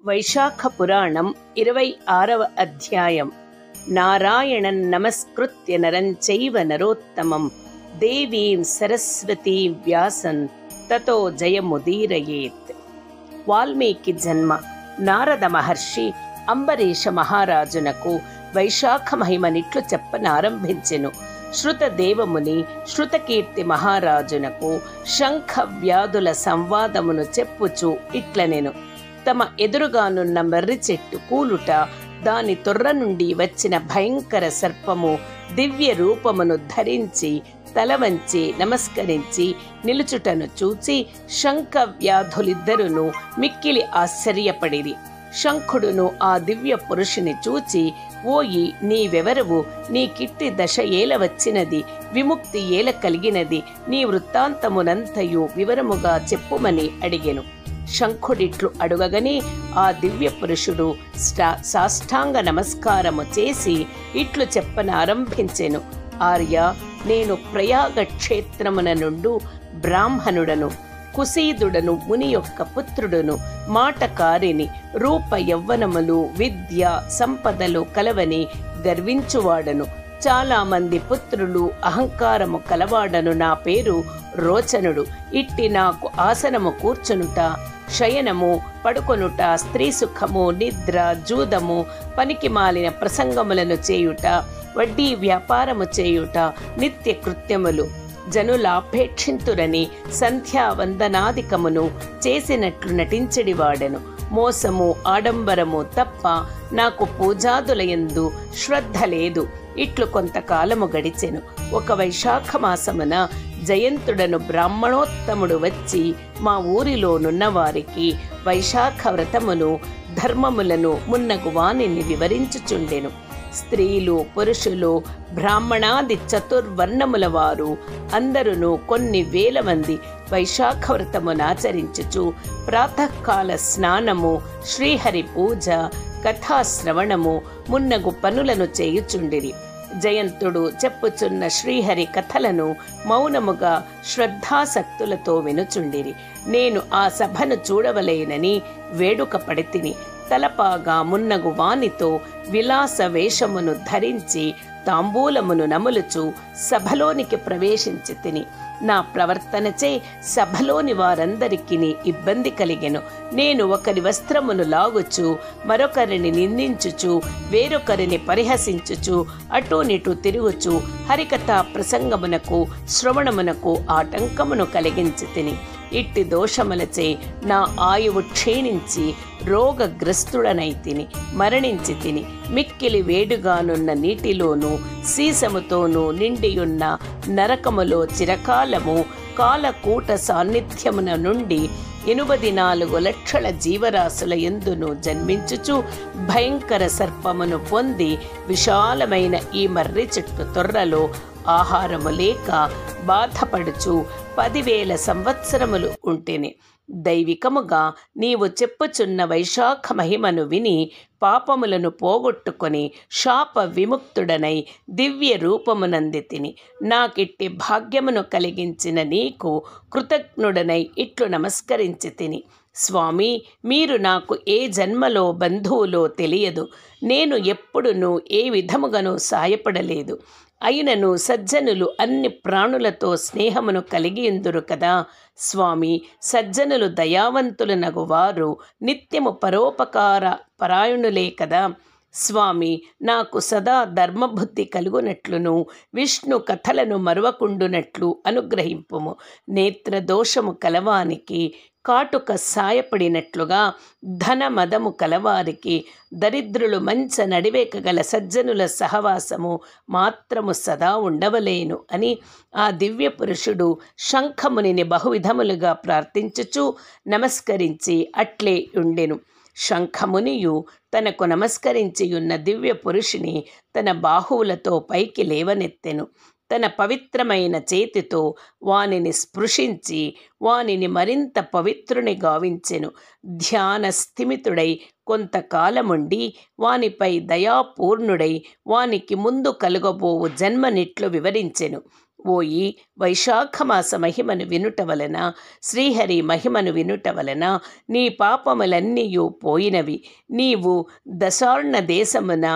వైశాఖ పురాణం 26వ అధ్యాయం. నారాయణం నమస్కృత్య నరం చైవ నరోత్తమం దేవీం సరస్వతీం వ్యాసం తతో జయముదీరయేత్. వాల్మీకి జన్మ. నారద మహర్షి అంబరీష మహారాజునకు వైశాఖ మహిమనిట్లు చెప్పనారంభించెను. శృతదేవముని శృతకీర్తి మహారాజునకు శంఖ వ్యాధుల సంవాదమును చెప్పుచు ఇట్లనెను. తమ ఎదురుగానున్న మర్రి చెట్టు కూలుట, దాని తొర్ర నుండి వచ్చిన భయంకర సర్పము దివ్య రూపమును ధరించి తల వంచి నమస్కరించి నిలుచుటను చూచి శంఖ వ్యాధులిద్దరును మిక్కిలి ఆశ్చర్యపడిరి. శంఖుడును ఆ దివ్య పురుషుని చూచి, ఓయి, నీవెవరవు? నీ కిట్టి దశ ఏల వచ్చినది? విముక్తి ఏల కలిగినది? నీ వృత్తాంతమునంతయు వివరముగా చెప్పుమని అడిగెను. శంఖుడిట్లు అడుగగని ఆ దివ్య పురుషుడు సాష్టాంగ నమస్కారము చేసి ఇట్లు చెప్పనారంభించెను. ఆర్య, నేను ప్రయాగ క్షేత్రమున నుండు బ్రాహ్మణుడను, కుసీదుడను, ముని యొక్క పుత్రుడును, మాటకారిని, రూప యవ్వనములు, విద్య సంపదలు కలవని గర్వించువాడను, చాలా మంది పుత్రులు, అహంకారము కలవాడను. నా పేరు రోచనుడు. ఇట్టి నాకు ఆసనము కూర్చునుట, శయనము, పడుకొనుట, స్త్రీ సుఖము, నిద్ర, జూదము, పనికి మాలిన ప్రసంగములను చేయుట, వడ్డీ వ్యాపారము చేయుట నిత్య కృత్యములు. జనులాపేక్షింతురని సంధ్యావందనాదికమును చేసినట్లు నటించడివాడెను. మోసము, ఆడంబరము తప్ప నాకు పూజాదులయందు శ్రద్ధ లేదు. ఇట్లు కొంతకాలము గడిచెను. ఒక వైశాఖ మాసమున జయంతుడను బ్రాహ్మణోత్తముడు వచ్చి మా ఊరిలోనున్న వారికి వైశాఖ వ్రతమును ధర్మములను మున్నగు వానిని వివరించుచుండెను. స్త్రీలు, పురుషులు, బ్రాహ్మణాది చతుర్వర్ణముల వారు అందరును కొన్ని వేల మంది వైశాఖ వ్రతమునాచరించుచు ప్రాతకాల స్నానము, శ్రీహరి పూజ, కథాశ్రవణము మున్నగు పనులను చేయుచుండిరి. జయంతుడు చెప్పుచున్న శ్రీహరి కథలను మౌనముగా శ్రద్ధాసక్తులతో వినుచుండిరి. నేను ఆ సభను చూడవలేనని వేడుక పడితిని. తలపాగా మున్నగు వానితో విలాస వేషమును ధరించి తాంబూలమును నములుచు సభలోనికి ప్రవేశించి తిని. నా ప్రవర్తనచే సభలోని వారందరికీ ఇబ్బంది కలిగెను. నేను ఒకరి వస్త్రమును లాగుచు, మరొకరిని నిందించుచు, వేరొకరిని పరిహసించుచు, అటూనిటూ తిరుగుచు హరికథా ప్రసంగమునకు, శ్రవణమునకు ఆటంకమును కలిగించి తిని. ఇట్టి దోషములచే నా ఆయువు క్షీణించి రోగగ్రస్తుడనైతిని, మరణించి తిని. మిక్కిలి వేడుగానున్న నీటిలోనూ సీసముతోనూ నిండియున్న నరకములో చిరకాలము కాలకూట సాన్నిధ్యమున నుండి 84 లక్షల జీవరాశుల యందును జన్మించుచు భయంకర సర్పమును పొంది విశాలమైన ఈ మర్రి చెట్టు తొర్రలో ఆహారము లేక బాధపడుచు 10,000 సంవత్సరములు ఉంటేనే. దైవికముగా నీవు చెప్పుచున్న వైశాఖ మహిమను విని పాపములను పోగొట్టుకొని శాప విముక్తుడనై దివ్య రూపమునంది తిని. నాకిట్టి భాగ్యమును కలిగించిన నీకు కృతజ్ఞుడనై ఇట్లు నమస్కరించి తిని. స్వామి, మీరు నాకు ఏ జన్మలో బంధువులో తెలియదు. నేను ఎప్పుడునూ ఏ విధముగానూ సాయపడలేదు. అయినను సజ్జనులు అన్ని ప్రాణులతో స్నేహమును కలిగి ఉందురు కదా స్వామి. సజ్జనులు దయావంతులనగు వారు నిత్యము పరోపకార పరాయణులే కదా స్వామి. నాకు సదా ధర్మబుద్ధి కలుగునట్లును విష్ణు కథలను మరువకుండునట్లు అనుగ్రహింపుము. నేత్రదోషము కలవానికి కాటుక సాయపడినట్లుగా ధన మదము కలవారికి దరిద్రులు మంచ నడివేకగల సజ్జనుల సహవాసము మాత్రము సదా ఉండవలేను అని ఆ దివ్య పురుషుడు శంఖమునిని బహువిధములుగా ప్రార్థించుచు నమస్కరించి అట్లే ఉండెను. శంఖమునియు తనకు నమస్కరించియున్న దివ్య పురుషుని తన బాహువులతో పైకి లేవనెత్తెను. తన పవిత్రమైన చేతితో వానిని స్పృశించి వానిని మరింత పవిత్రుని గావించెను. ధ్యాన స్థిమితుడై కొంతకాలముండి వానిపై దయాపూర్ణుడై వానికి ముందు కలుగబోవు జన్మనిట్లు వివరించెను. ఓయి, వైశాఖమాస మహిమను వినుట వలన, శ్రీహరి మహిమను వినుట వలన నీ పాపములన్నీయూ పోయినవి. నీవు దశార్ణ దేశమున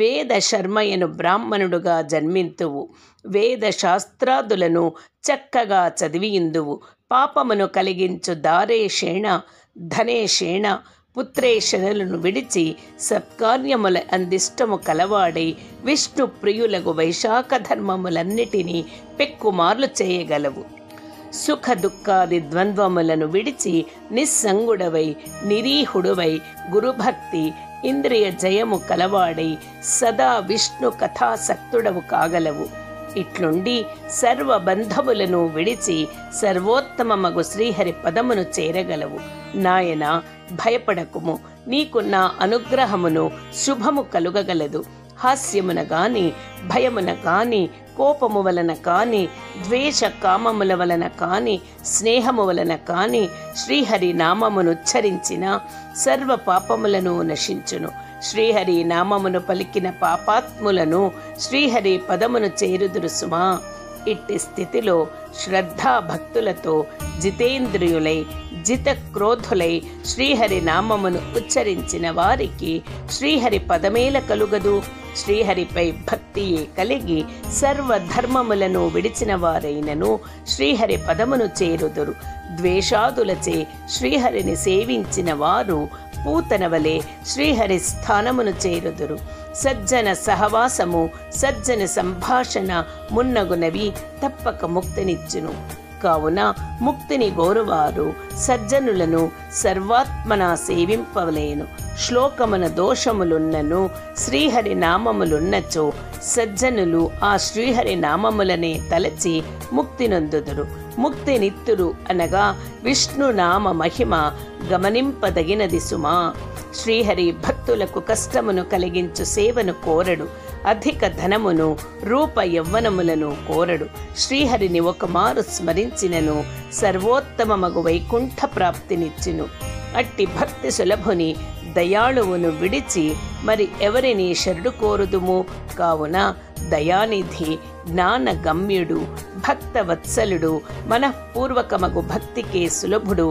వేద శర్మయను బ్రాహ్మణుడుగా జన్మింతువు. వేద శాస్త్రాదులను చక్కగా చదివియిందువు. పాపమును కలిగించు దారేషేణ ధనేషేణ పుత్రేషణలను విడిచి సత్కార్యముల అందిష్టము కలవాడై విష్ణు ప్రియులకు వైశాఖ ధర్మములన్నిటినీ పెక్కుమార్లు చేయగలవు. సుఖ దుఃఖాది ద్వంద్వములను విడిచి నిస్సంగుడవై నిరీహుడువై గురుభక్తి ఇంద్రియ జయము కలవాడై సదా విష్ణు కథాసక్తుడవు కాగలవు. ఇట్లుండి సర్వబంధములను విడిచి సర్వోత్తమమగు శ్రీహరి పదమును చేరగలవు. నాయన, భయపడకుము. నీకు నా అనుగ్రహమును శుభము కలుగగలదు. హాస్యమున గాని, భయమున కాని, కోపము వలన కాని, ద్వేష కామముల వలన కాని, స్నేహము వలన కాని శ్రీహరి నామమును ఉచ్చరించిన సర్వ పాపములను నశించును. శ్రీహరి నామమును పలికిన పాపాత్ములను శ్రీహరి పదమును చేరుదురు సుమా. ఇట్టి స్థితిలో శ్రద్ధాభక్తులతో జితేంద్రియులై జితక్రోధులై శ్రీహరి నామమును ఉచ్చరించిన వారికి శ్రీహరి పదమేల కలుగదు. శ్రీహరిపై భక్తియే కలిగి సర్వధర్మములను విడిచిన వారైనను శ్రీహరి పదమును చేరుదురు. ద్వేషాదులచే శ్రీహరిని సేవించిన వారు పూతనవలే శ్రీహరి స్థానమును చేరుదురు. సజ్జన సహవాసము, సజ్జన సంభాషణ మున్నగునవి తప్పక ముక్తినిచ్చును. కావున ముక్తిని గోరువారు సజ్జనులను సర్వాత్మన సేవింపవలేను. శ్లోకమున దోషములున్నను శ్రీహరి నామములున్నచో సజ్జనులు ఆ శ్రీహరి నామములనే తలచి ముక్తినొందుదురు. ముక్తినిత్తురు అనగా విష్ణునామ మహిమ గమనింపదగినది సుమా. శ్రీహరి భక్తులకు కష్టమును కలిగించు సేవను కోరడు. అధిక ధనమును రూప యవ్వనములను కోరడు. శ్రీహరిని ఒకమారు స్మరించినను సర్వోత్తమమగు వైకుంఠ ప్రాప్తినిచ్చును. అట్టి భక్తి సులభుని దయాళువును విడిచి మరి ఎవరిని శరణు కోరుదుము. కావున దయానిధి, జ్ఞానగమ్యుడు, భక్తవత్సలుడు, మనఃపూర్వకమగు భక్తికే సులభుడు,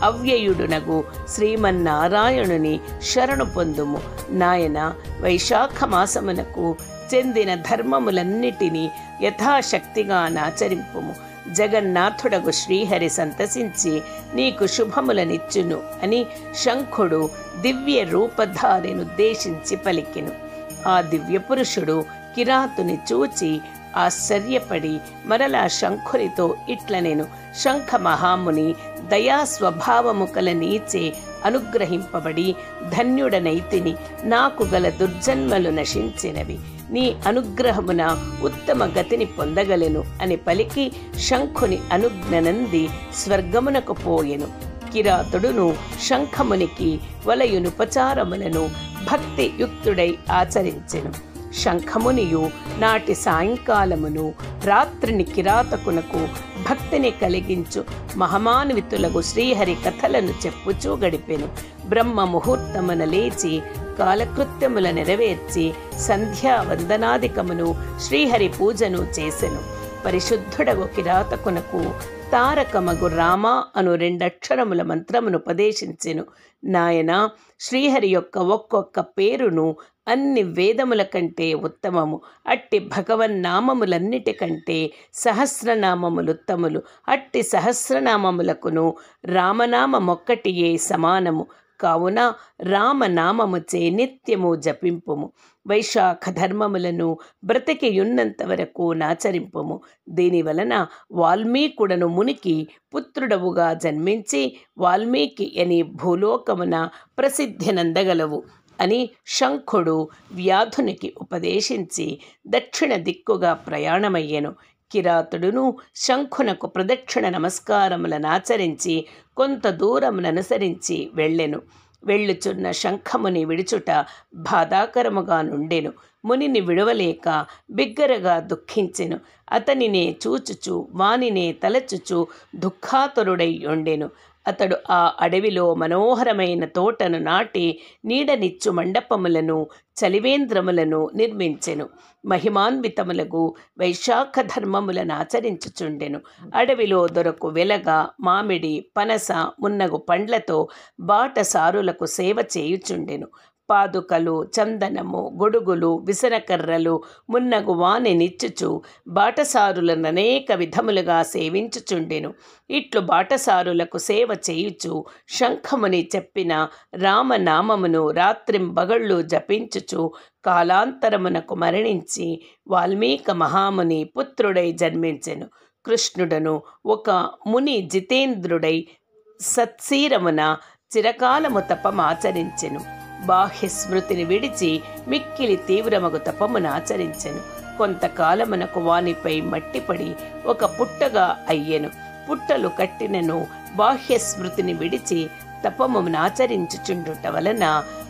అవ్యయుడునగు శ్రీమన్నారాయణుని శరణు పొందుము. నాయన, వైశాఖ మాసమునకు చెందిన ధర్మములన్నిటినీ యథాశక్తిగా నాచరింపుము. జగన్నాథుడగు శ్రీహరి సంతసించి నీకు శుభములనిచ్చును అని శంఖుడు దివ్య రూపధారినుద్దేశించి పలికెను. ఆ దివ్య పురుషుడు కిరాతుని చూచి ఆశ్చర్యపడి మరలా శంఖునితో ఇట్లనెను: శంఖ మహాముని, దయా స్వభావము కల నీచే అనుగ్రహింపబడి ధన్యుడనైతిని. నాకు గల దుర్జన్మలు నశించినవి. నీ అనుగ్రహమున ఉత్తమ గతిని పొందగలెను అని పలికి శంఖుని అనుజ్ఞనంది స్వర్గమునకు పోయెను. కిరాతుడును శంఖమునికి వలయునుపచారములను భక్తియుక్తుడై ఆచరించెను. శంఖమునియు నాటి సాయంకాలమును రాత్రిని కిరాతకునకు భక్తిని కలిగించు మహమాన్వితులకు శ్రీహరి కథలను చెప్పుచూ గడిపెను. బ్రహ్మ ముహూర్తమున లేచి కాలకృత్యముల నెరవేర్చి సంధ్యావందనాదికమును శ్రీహరి పూజను చేసెను. పరిశుద్ధుడగు కిరాతకునకు తారకమగు రామ అను 2 అక్షరముల మంత్రమును ఉపదేశించెను. నాయన, శ్రీహరి యొక్క ఒక్కొక్క పేరును అన్ని వేదముల కంటే ఉత్తమము. అట్టి భగవన్నామములన్నిటికంటే సహస్రనామములుత్తములు. అట్టి సహస్రనామములకును రామనామమొక్కటియే సమానము. కావున రామనామముచే నిత్యము జపింపుము. వైశాఖ ధర్మములను బ్రతికియున్నంత వరకు నాచరింపుము. దీనివలన వాల్మీకుడను మునికి పుత్రుడవుగా జన్మించి వాల్మీకి అని భూలోకమున ప్రసిద్ధినందగలవు అని శంఖుడు వ్యాధునికి ఉపదేశించి దక్షిణ దిక్కుగా ప్రయాణమయ్యెను. కిరాతుడును శంఖునకు ప్రదక్షిణ నమస్కారములనాచరించి కొంత దూరముననుసరించి వెళ్ళెను. వెళ్ళుచున్న శంఖముని విడుచుట బాధాకరముగా నుండెను. మునిని విడవలేక బిగ్గరగా దుఃఖించెను. అతనినే చూచుచు వానినే తలచుచు దుఃఖాతురుడై ఉండెను. అతడు ఆ అడవిలో మనోహరమైన తోటను నాటి నీడనిచ్చు మండపములను చలివేంద్రములను నిర్మించెను. మహిమాన్వితములకు వైశాఖ ధర్మములను ఆచరించుచుండెను. అడవిలో దొరకు వెలగ, మామిడి, పనస మున్నగు పండ్లతో బాటసారులకు సేవ చేయుచుండెను. పాదుకలు, చందనము, గొడుగులు, విసనకర్రలు మున్నగు వానినిచ్చుచు బాటసారులను అనేక విధములుగా సేవించుచుండెను. ఇట్లు బాటసారులకు సేవ చేయుచు శంఖముని చెప్పిన రామనామమును రాత్రింబగళ్ళు జపించుచు కాలాంతరమునకు మరణించి వాల్మీక మహాముని పుత్రుడై జన్మించెను. కృష్ణుడను ఒక ముని జితేంద్రుడై సత్శీరమున చిరకాలము తపమాచరించెను. బాహ్య స్మృతిని విడిచి మిక్కిలి తీవ్రమగు తపమునాచరించెను. కొంతకాలమునకు వానిపై మట్టిపడి ఒక పుట్టగా అయ్యెను. పుట్టలు కట్టినను బాహ్య స్మృతిని విడిచి తపమునాచరించుచుండుట వలన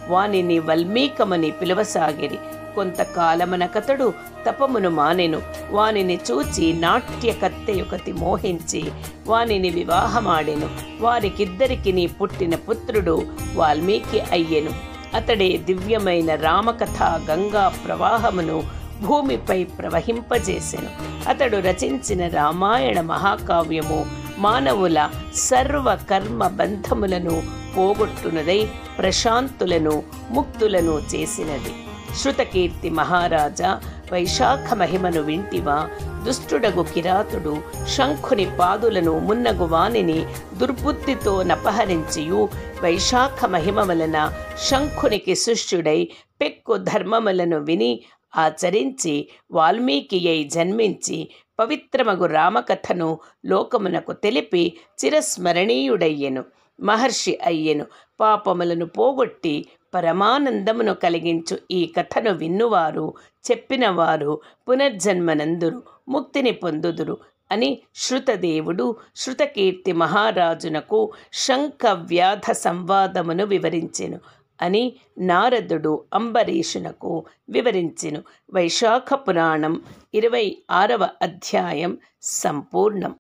వానిని వల్మీకమని పిలువసాగిరి. కొంతకాలమునకతడు తపమును మానెను. వానిని చూచి నాట్యకత్తెయుకతి మోహించి వానిని వివాహమాడెను. వారికిద్దరికి పుట్టిన పుత్రుడు వాల్మీకి అయ్యెను. అతడే దివ్యమైన రామకథ గంగా ప్రవాహమును భూమిపై ప్రవహింపజేసెను. అతడు రచించిన రామాయణ మహాకావ్యము మానవుల సర్వకర్మ బంధములను పోగొట్టునదై ప్రశాంతులను ముక్తులను చేసినది. శృతకీర్తి మహారాజా, వైశాఖ మహిమను వింటివా? దుష్టుడగు కిరాతుడు శంఖుని పాదులను మున్నగు వానిని దుర్బుద్ధితో నపహరించియు వైశాఖ మహిమ వలన శంఖునికి శిష్యుడై పెక్కు ధర్మములను విని ఆచరించి వాల్మీకి అయి జన్మించి పవిత్రమగు రామకథను లోకమునకు తెలిపి చిరస్మరణీయుడయ్యెను. మహర్షి అయ్యెను. పాపములను పోగొట్టి పరమానందమును కలిగించు ఈ కథను విన్నువారు, చెప్పినవారు పునర్జన్మనందురు, ముక్తిని పొందుదురు అని శృతదేవుడు శృతకీర్తి మహారాజునకు శంఖ వ్యాధ సంవాదమును వివరించెను అని నారదుడు అంబరీషునకు వివరించెను. వైశాఖ పురాణం 26వ అధ్యాయం సంపూర్ణం.